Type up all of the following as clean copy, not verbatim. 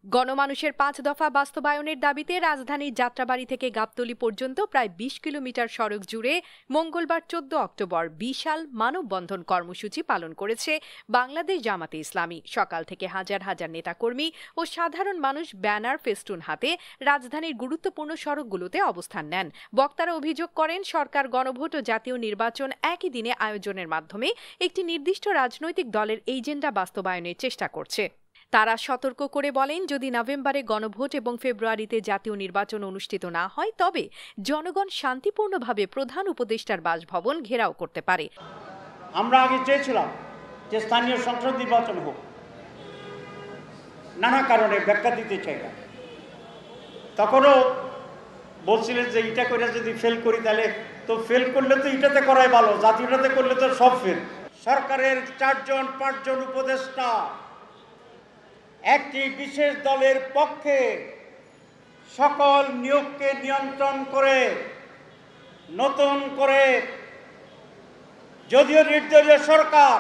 গণমানুষের ৫ দফা বাস্তবায়নের দাবিতে রাজধানীর যাত্রাবাড়ি থেকে গাবতলী পর্যন্ত প্রায় ২০ কিলোমিটার সড়ক জুড়ে মঙ্গলবার ১৪ অক্টোবর বিশাল মানববন্ধন কর্মসূচি পালন করেছে বাংলাদেশ জামাতে ইসলামী। সকাল থেকে হাজার হাজার নেতাকর্মী ও সাধারণ মানুষ ব্যানার ফেস্টুন হাতে রাজধানীর গুরুত্বপূর্ণ সড়কগুলোতে অবস্থান নেন। বক্তারা অভিযোগ করেন, সরকার গণভোট ও জাতীয় নির্বাচন একই দিনে আয়োজনের মাধ্যমে একটি নির্দিষ্ট রাজনৈতিক দলের এজেন্ডা বাস্তবায়নের চেষ্টা করছে। তারা সতর্ক করে বলেন, যদি নভেম্বরে গণভোট এবং ফেব্রুয়ারিতে জাতীয় নির্বাচন অনুষ্ঠিত না হয় তবে জনগণ শান্তিপূর্ণভাবে প্রধান উপদেষ্টার বাসভবন ঘেরাও করতে পারে। আমরা আগে চেয়েছিলাম যে স্থানীয় সংসদ নির্বাচন হোক, নানা কারণে ব্যাখ্যা দিতে চাই না। তখনও বলছিলেন যে এটা করে যদি ফেল করি তাহলে তো ফেল করলে তো এটাতে করাই ভালো, জাতীয়টাতে করলে তো সব ফেল। সরকারের ৪-৫ উপদেষ্টা একটি বিশেষ দলের পক্ষে সকল নিয়োগকে নিয়ন্ত্রণ করে নতুন করে যদিও নির্দলীয় সরকার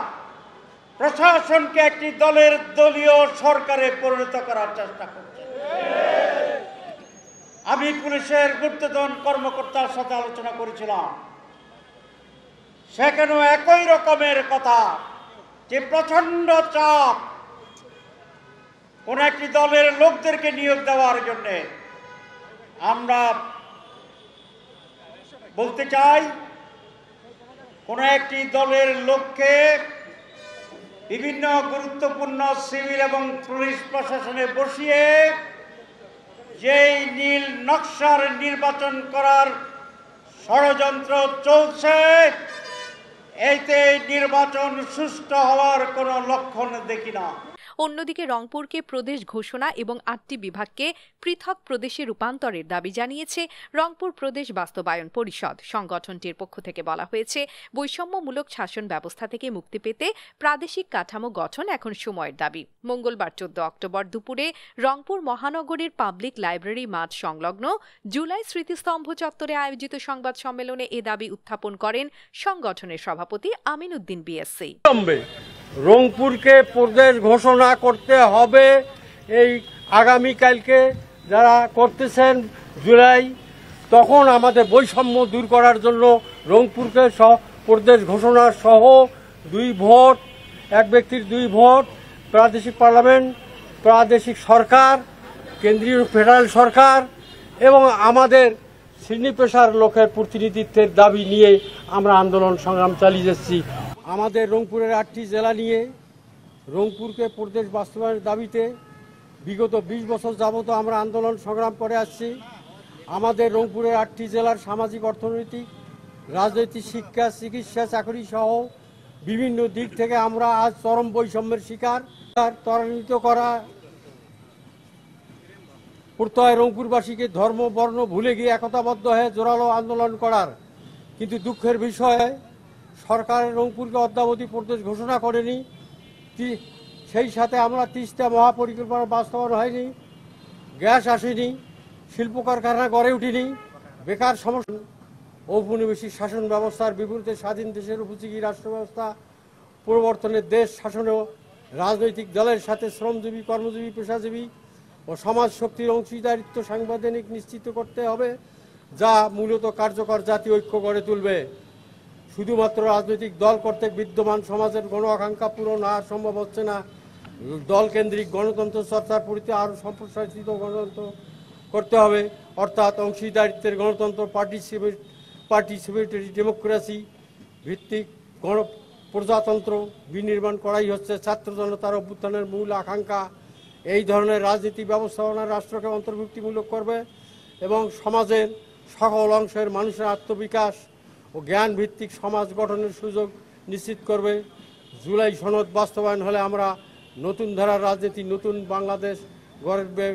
প্রশাসনকে একটি দলের দলীয় সরকারে পরিণত করার চেষ্টা করছে। আমি পুলিশের ঊর্ধ্বতন কর্মকর্তার সাথে আলোচনা করেছিলাম, সেখানেও একই রকমের কথা যে প্রচন্ড চাপ কোন একটি দলের লোকদেরকে নিয়োগ দেওয়ার জন্য। আমরা বলতে চাই, কোন একটি দলের লোককে বিভিন্ন গুরুত্বপূর্ণ সিভিল এবং পুলিশ প্রশাসনে বসিয়ে যেই নীল নকশার নির্বাচন করার ষড়যন্ত্র চলছে, এতে নির্বাচন সুষ্ঠু হওয়ার কোনো লক্ষণ দেখি না। অন্যদিকে রংপুরকে প্রদেশ ঘোষণা এবং ৮টি বিভাগকে পৃথক প্রদেশে রূপান্তরের দাবি জানিয়েছে রংপুর প্রদেশ বাস্তবায়ন পরিষদ। সংগঠনটির পক্ষ থেকে বলা হয়েছে, বৈষম্যমূলক শাসন ব্যবস্থা থেকে মুক্তি পেতে প্রাদেশিক কাঠামো গঠন এখন সময়ের দাবি। মঙ্গলবার ১৪ অক্টোবর দুপুরে রংপুর মহানগরীর পাবলিক লাইব্রেরি মাঠ সংলগ্ন জুলাই স্মৃতিস্তম্ভ চত্বরে আয়োজিত সংবাদ সম্মেলনে এ দাবি উত্থাপন করেন সংগঠনের সভাপতি আমিন উদ্দিন বিএসসি। রংপুরকে প্রদেশ ঘোষণা করতে হবে। এই আগামীকালকে যারা করতেছেন জুলাই, তখন আমাদের বৈষম্য দূর করার জন্য রংপুরকে প্রদেশ ঘোষণা সহ 2 ভোট, এক ব্যক্তির 2 ভোট, প্রাদেশিক পার্লামেন্ট, প্রাদেশিক সরকার, কেন্দ্রীয় ফেডারেল সরকার এবং আমাদের শ্রেণী পেশার লোকের প্রতিনিধিত্বের দাবি নিয়ে আমরা আন্দোলন সংগ্রাম চালিয়ে যাচ্ছি। আমাদের রংপুরের 8টি জেলা নিয়ে রংপুরকে প্রদেশ বাস্তবায়নের দাবিতে বিগত 20 বছর যাবত আমরা আন্দোলন সংগ্রাম করে আসছি। আমাদের রংপুরের 8টি জেলার সামাজিক, অর্থনৈতিক, রাজনৈতিক, শিক্ষা, চিকিৎসা, চাকরি সহ বিভিন্ন দিক থেকে আমরা আজ চরম বৈষম্যের শিকার। ত্বরান্বিত করা প্রত্যয় রংপুরবাসীকে ধর্ম বর্ণ ভুলে গিয়ে একতাবদ্ধ হয়ে জোরালো আন্দোলন করার। কিন্তু দুঃখের বিষয়, সরকার রংপুরকে অদ্যাবধি প্রদেশ ঘোষণা করেনি। সেই সাথে আমরা 30টা মহাপরিকল্পনা বাস্তবায়ন হয়নি, গ্যাস আসেনি, শিল্প কারখানা গড়ে উঠেনি, বেকার সমস্যা, ঔপনিবেশিক শাসন ব্যবস্থার বিপরীতে স্বাধীন দেশের উপযোগী রাষ্ট্র ব্যবস্থা প্রবর্তনের দেশ শাসনেও রাজনৈতিক দলের সাথে শ্রমজীবী, কর্মজীবী, পেশাজীবী ও সমাজ শক্তির অংশীদারিত্ব সাংবিধানিক নিশ্চিত করতে হবে, যা মূলত কার্যকর জাতীয় ঐক্য গড়ে তুলবে। শুধুমাত্র রাজনৈতিক দল কর্তৃক বিদ্যমান সমাজের গণ আকাঙ্ক্ষা পূরণ হওয়া সম্ভব হচ্ছে না। দলকেন্দ্রিক গণতন্ত্র চর্চার পরিধি আরও সম্প্রসারিত গণতন্ত্র করতে হবে, অর্থাৎ অংশীদারিত্বের গণতন্ত্র, পার্টিসিপেটরি ডেমোক্রেসি ভিত্তিক প্রজাতন্ত্র বিনির্মাণ করাই হচ্ছে ছাত্র জনতার অভ্যুত্থানের মূল আকাঙ্ক্ষা। এই ধরনের রাজনীতি ব্যবস্থাপনা রাষ্ট্রকে অন্তর্ভুক্তিমূলক করবে এবং সমাজের সকল অংশের মানুষের আত্মবিকাশ ও জ্ঞান ভিত্তিক সমাজ গঠনের সুযোগ নিশ্চিত করবে। জুলাই সনদ বাস্তবায়ন হলে আমরা নতুন ধারার রাজনীতি, নতুন বাংলাদেশ গড়বে।